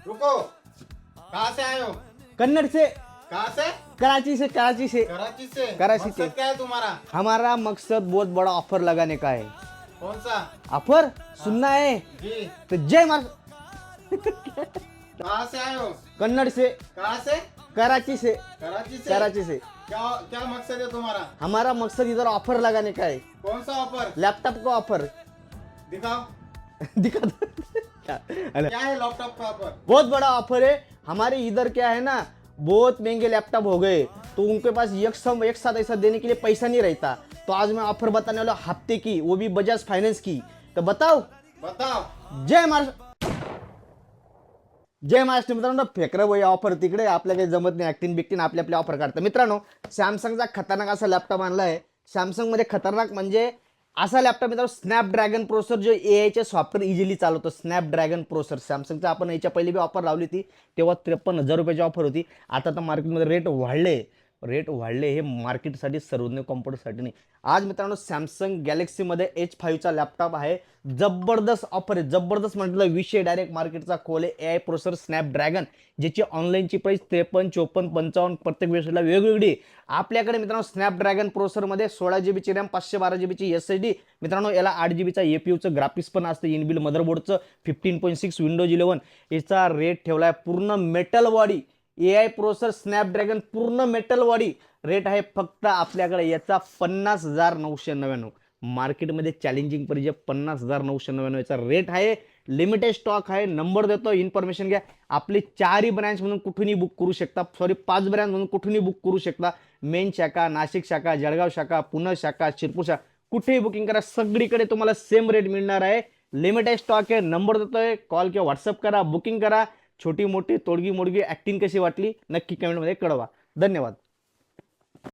रुको, कहाँ से आए हो? कन्नड़ से, कहाँ से? कराची से, कराची से। कराची से। कराची से। मकसद क्या है तुम्हारा? हमारा मकसद बहुत बड़ा ऑफर लगाने का है। कौन सा? ऑफर सुनना है जी। तो जय मार। कहाँ से आए हो? कन्नड़ से, कहाँ से? कराची से, कराची से। कराची से। क्या क्या मकसद है तुम्हारा? हमारा मकसद इधर ऑफर लगाने का है, कौन सा ऑफर? लैपटॉप का ऑफर। दिखाओ, दिखा दो। अरे, क्या है लैपटॉप का ऑफर? बहुत बड़ा ऑफर है हमारे इधर। क्या है ना, बहुत महंगे लैपटॉप हो गए तो उनके पास एक साथ ऐसा देने के लिए पैसा नहीं रहता। तो आज मैं ऑफर बताने वाला हफ्ते की, वो भी बजाज फाइनेंस की। तो बताओ। बताओ। जय महाराष्ट्र, जय महाराष्ट्र मित्रांनो. फेकरं वय ऑफर तिकडे, आपल्या काही जमत नाही. ऍक्टिंग बिक्टिंग आपले आपले ऑफर काढतात. मित्रांनो, सॅमसंगचा खतरनाक असा लॅपटॉप आणला आहे. सॅमसंग मध्ये खतरनाक म्हणजे असा लॅपटॉप मित्रांनो, स्नॅपड्रॅगन प्रोसेसर जो एआयचे सॉफ्टवेअर इझिली चालवतो. स्नॅपड्रॅगन प्रोसेसर सॅमसंगचा आपण याच्या पहिले बी ऑफर लावली होती, तेव्हा 53,000 रुपयाची ऑफर होती. आता तर मार्केटमध्ये रेट वाढले. हे मार्केटसाठी सर्वज्ञ कॉम्प्युटरसाठी नाही. आज मित्रांनो सॅमसंग गॅलेक्सीमध्ये H5चा लॅपटॉप आहे. जबरदस्त ऑफर आहे, जबरदस्त म्हटलं विषय डायरेक्ट मार्केटचा खोल आहे. एआय प्रोसेसर स्नॅपड्रॅगन, ज्याची ऑनलाईनची प्राइस 53, 54, 55 प्रत्येक वेळेसला वेगवेगळी आहे. आपल्याकडे मित्रांनो स्नॅपड्रॅगन प्रोसेसरमध्ये 16 GB ची रॅम, 512 GB ची SSD. मित्रांनो याला 8 GB चा APU ग्राफिक्स पण असतं इनबिल्ट मदरबोर्डचं. 15.6 विंडोज 11. याचा रेट ठेवलाय पूर्ण metal body AI processor Snapdragon, पूर्ण मेटल बॉडी. रेट आहे फक्त आपल्याकडे याचा 50,999. मार्केटमध्ये चॅलेंजिंग परिजे 50,999 याचा रेट आहे. लिमिटेड स्टॉक आहे. नंबर देतो, इन्फॉर्मेशन घ्या. आपले 4ही ब्रँच म्हणून कुठूनही बुक करू शकता. 5 ब्रँच म्हणून कुठूनही बुक करू शकता. मेन शाखा, नाशिक शाखा, जळगाव शाखा, पुणे शाखा, शिरपूर शाखा, कुठेही बुकिंग करा. सगळीकडे तुम्हाला सेम रेट मिळणार आहे. लिमिटेड स्टॉक आहे. नंबर देतोय, कॉल किंवा व्हॉट्सअप करा, बुकिंग करा. छोटी मोठी तोडगी मोडगी ऍक्टिंग कशी वाटली नक्की कमेंटमध्ये कळवा. धन्यवाद.